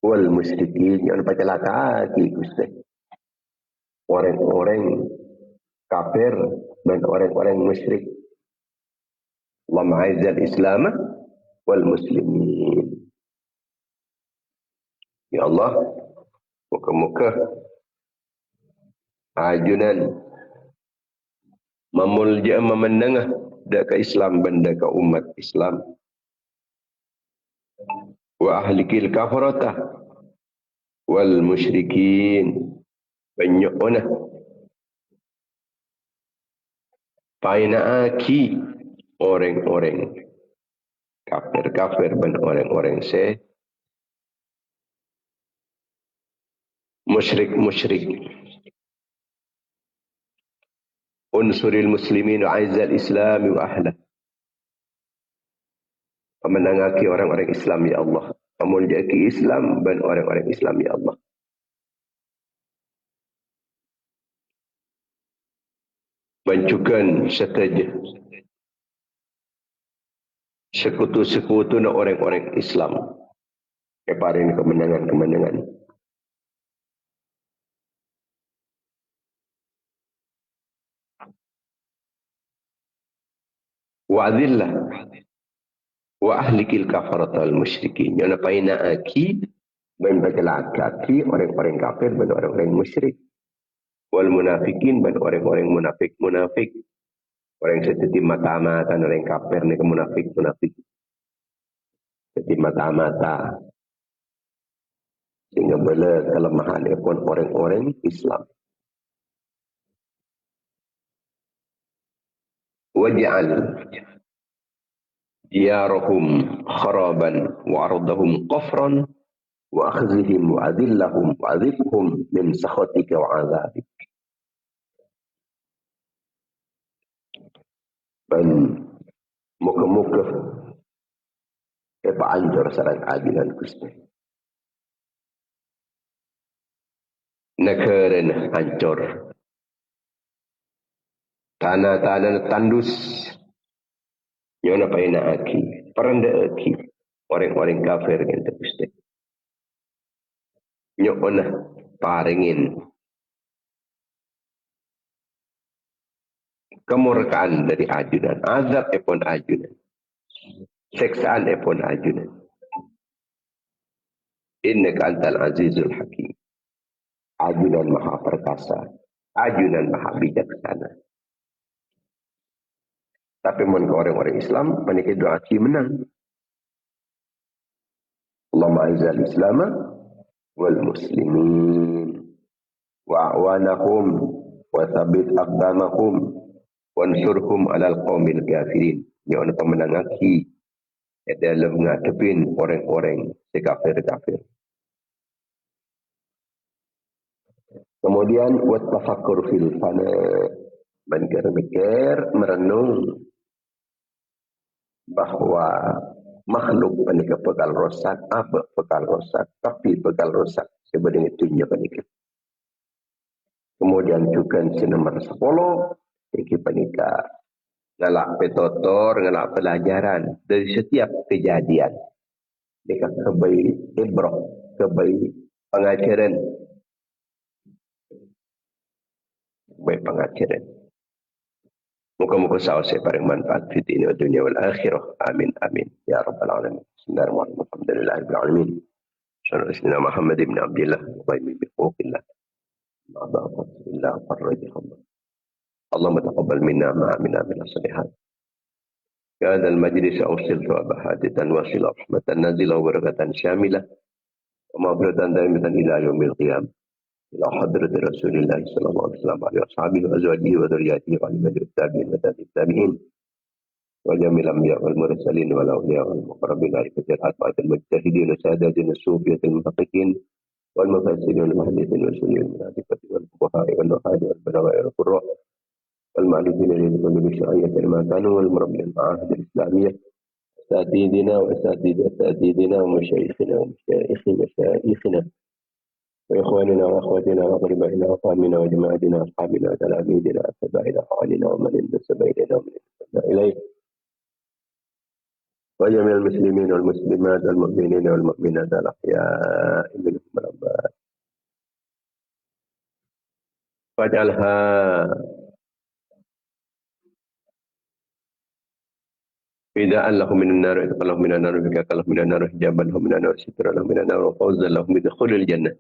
wal musyrikin yang celaka aki Gusti. Orang-orang kafir dan orang-orang musyrik. Allah ma'azzal Islam wal muslimin. Ya Allah, muka-muka ajunan memulja memandang dak Islam benda ke umat Islam. Wa ahlikil kafaratah wal musyrikin. Banyaknya paina aki orang-orang kafir dan orang-orang musyrik. Unsuril muslimin wa aizal islam wa ahlah. Pemenangaki orang-orang Islam ya Allah. Pemuljaki Islam dan orang-orang Islam ya Allah. Bancukan saja sekutu-sekutu na orang-orang Islam keparin kemenangan-kemenangan. Wa adillah wa ahlikil kafaratal musyrikin. Yang napaina aki ben bajalakaki orang-orang kafir dan orang-orang musyrik. Wal munafikin dan orang-orang munafik. Orang seperti mata-mata orang kafir ni munafik. Seperti mata-mata. Sehingga bila kelemahan pun orang-orang Islam. Waj'al diyarahum kharaban wa ardahum qafran وأخذهم وأذلهم وأذقهم من سخطك وعذابك. Dan muka-muka hancur sarang adilan Gusti. Negara hancur. Tanah-tanah tandus. Nyona paina aki. Peranda aki. Orang-orang kafir yang Gusti. Nyona paringin kemurkaan dari ajudan. Azab epon ajudan. Seksaan epon ajudan. Innaka antal azizul hakim. Ajudan maha perkasa. Ajudan maha bijaksana. Tapi mereka orang-orang Islam, mereka doa menang. Allahumma aizal Islam wal muslimin. Wa'awanakum wa thabit aqdamakum wansurhum alal qawmil kafirin. Ini orang pemenangaki dalam menghadapin orang-orang sekafir-kafir. Kemudian wattafakkur fil fana, mikir merenung bahwa makhluk panika bekal rosak, apa bekal rosak, tapi bekal rosak sebenarnya tujuannya panika. Kemudian juga nomor 10 iki panika ngalak petotor, ngalak pelajaran dari setiap kejadian. Mereka kebaik ibrah, kebaik pengajaran. Baik pengajaran. Muka-muka sausai paling manfaat di dunia wal akhirah. Amin amin ya rabbal alamin. Bismillahirrahmanirrahim. Alhamdulillahirabbil alamin. Sallallahu Muhammad ibn Abdullah wa min biqulillah. Ma ba'd illa farajahullah. Allahumma taqabbal minna ma amilna min as-salihat. Ya hadzal majlis awsiltu abahadatan wa sila rahmatan nazila wa barakatan syamilah wa maghfiratan daimatan ila yaumil qiyamah. إلى حضرة رسول الله صلى الله عليه وسلم وعلى أصحابه وأزواجه وذرياته وعلى مدى التابعين والتابعين وجميع الأنبياء والمرسلين والأولياء والمقربين عرفة الأطباء المجتهدين وساداتنا الصوفية المحققين والمفسرين والمحدثين والسنين والمنافقة والفقهاء والنحاة والبلغاء والقراء والمعرفين لكل بشرعية ما كانوا والمربين المعاهد الإسلامية أساتذتنا وأساتذتنا ومشايخنا ومشايخنا وإخواننا وأخواتنا وأقربائنا وأقوامنا وجماعتنا وأصحابنا وتلاميذنا وأتباعنا وأهلنا ومن انتسب إلينا ومن انتسب إليه وجميع المسلمين والمسلمات والمؤمنين والمؤمنات الأحياء منهم والأموات واجعلها فداء لهم من النار إذ لهم من النار وفكاك لهم من النار حجابا لهم من النار سترا لهم من النار وفوزا لهم بدخول الجنة.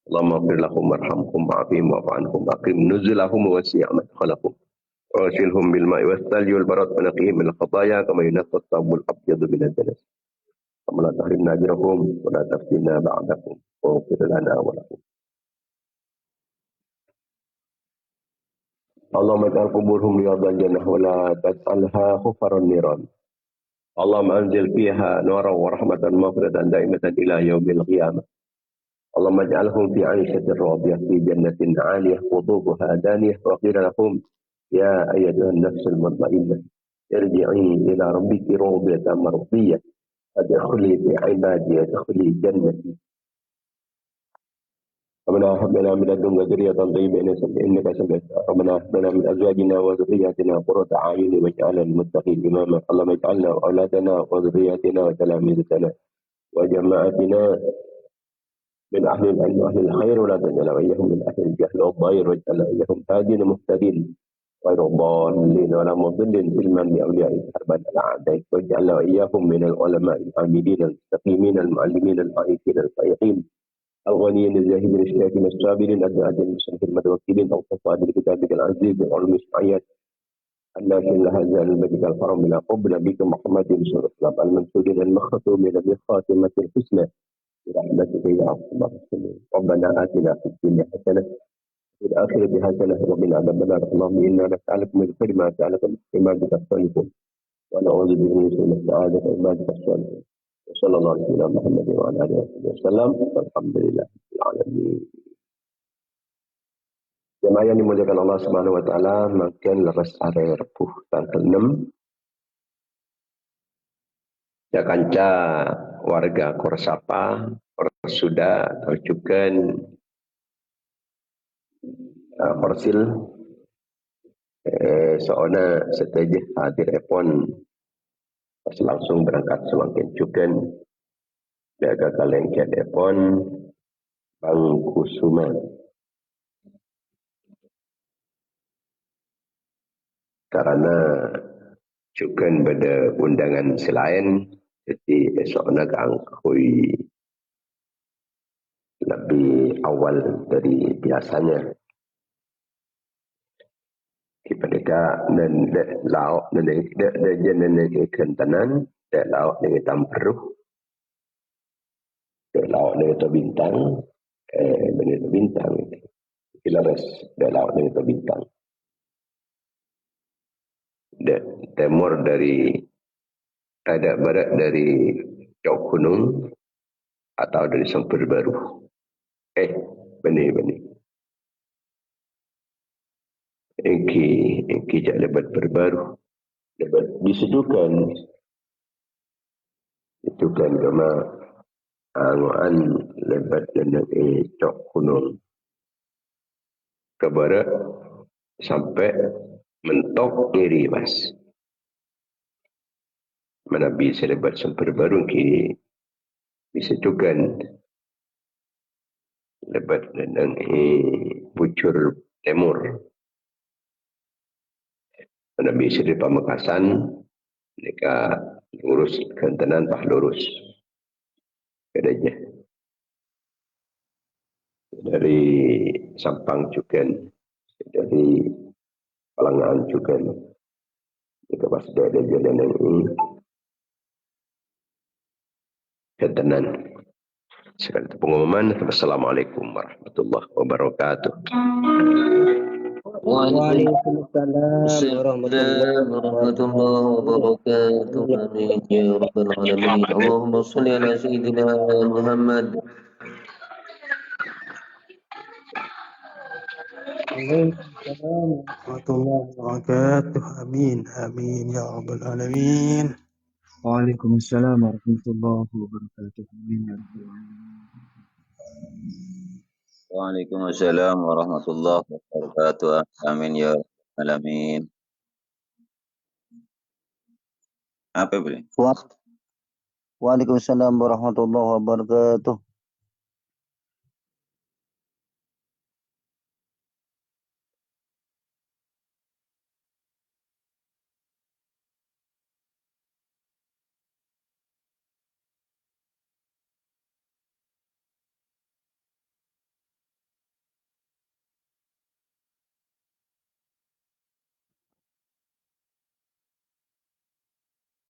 اللهم اغفر لهم وارحمهم وعافهم واعف عنهم واكرم نزلهم ووسع مدخلهم وغسلهم بالماء والثلج والبرد ونقيهم من الخطايا كما ينقى الثوب الابيض من الدنس. اللهم لا تحرمنا اجرهم ولا تفتنا بعدهم واغفر لنا ولهم. اللهم اجعل قبورهم رياض الجنه ولا تجعلها حفر النيران. اللهم انزل فيها نورا ورحمه مغفره دائمه الى يوم القيامه. اللهم اجعلهم في عيشة راضية في جنة عالية قطوفها دانية وقيل لهم يا أيتها النفس المطمئنة ارجعي إلى ربك راضية مرضية ادخلي في عبادي ادخلي جنتي. ربنا هب لنا من لدنك ذرية طيبة إنك سميع. ربنا هب لنا من أزواجنا وذرياتنا قرة أعين واجعلنا للمتقين إماما. اللهم اجعلنا وأولادنا وذرياتنا وتلاميذنا وجماعتنا من أهل العلم وأهل الخير ولا تجعل إياهم من أهل الجهل والضير واجعل إياهم هادين مهتدين غير ضالين ولا مضلين علما بأوليائك حربا الأعداء واجعلنا وإياهم من العلماء العاملين المستقيمين المعلمين العائشين الفائقين الغنيين الزاهدين الشاكرين الصابرين الداعين المسلمين المتوكلين أوصفا بكتابك العزيز بالعلوم الشرعية الناشر لها زال المجد الحرم من قبل بك محمد صلى الله عليه وسلم المنصورين المختومين بالخاتمة الحسنى برحمتك يا ارحم الراحمين. ربنا آتنا في الدنيا حسنة وفي الآخرة حسنة وقنا عذاب النار. اللهم إنا نسألك من خير ما سألك من عبادك الصالحون ونعوذ بك من سوء السعادة عبادك الصالحون. Sallallahu alaihi wa Muhammad wa ala alihi wasallam. Alhamdulillah. Jemaah yang dimuliakan Allah Subhanahu wa taala, makin lepas hari Rabu tanggal 6 ya kanca warga Korsapa, Korsuda, Torjukan, Korsil, seorang setelah hadir epon pas langsung berangkat semakin cukan jaga kalengket epon Bang Kusuma. Karena cukan pada undangan selain, jadi esok nak angkui lebih awal dari biasanya. Kepada dan lauk dan jenis kentanan, dan lauk dengan tamperuh, dan lauk dengan bintang, dengan bintang, kilaras dan lauk dengan bintang. Dan timur dari ada barat dari Jauh Gunung atau dari Sempur Baru. Benih. Engki jak lebat berbaru. Lebat disedukan. Itu kan kama anguan lebat dan Jauh Gunung. Ke barat sampai mentok kiri mas. Mana bisa lebat Sempur Baru kiri. Disedukan. Lebat dan Pucur Timur. Nabi Sri Pamekasan mereka lurus kentenan Pak lurus kedainya dari Sampang Cuken, dari Palangan Cuken, mereka pasti ada jalan ini kentenan. Sekali itu pengumuman. Wassalamualaikum warahmatullahi wabarakatuh. Waalaikumsalam warahmatullahi wabarakatuh. Amin ya rabbal alamin. Allahumma shalli ala sayyidina Muhammad. Waalaikumsalam warahmatullahi wabarakatuh. Amin ya rabbal alamin. Waalaikumsalam warahmatullahi wabarakatuh. Amin ya rabbal alamin. Waalaikumsalam warahmatullahi wabarakatuh. Amin ya rabbal alamin. Apa boleh? Waalaikumsalam warahmatullahi wabarakatuh.